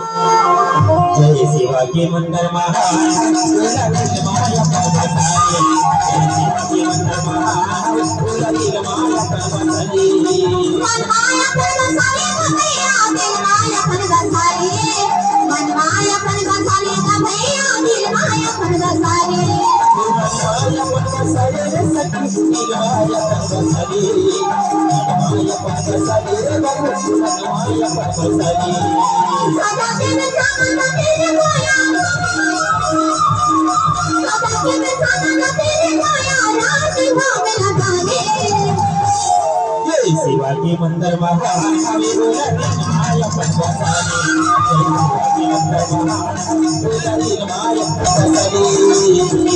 जय शिवा के मंदिर महान माया पर्वतारी जय शिवा के मंदिर महान माया पर्वतारी मन माया पर्वतारी मन माया पर्वतारी का भैया दिल माया पर्वतारी माया पर्वतारी सखी माया पर्वतारी माया पर्वतारी माया पर्वतारी सदा के बेचाना तेरे माया सदा के बेचाना तेरे माया रात भाव लगा दे जय शिवा के मंदिर महान हमें बोला माया पर्वतारी जय शिवा के मंदिर महान बोला माया पर्वतारी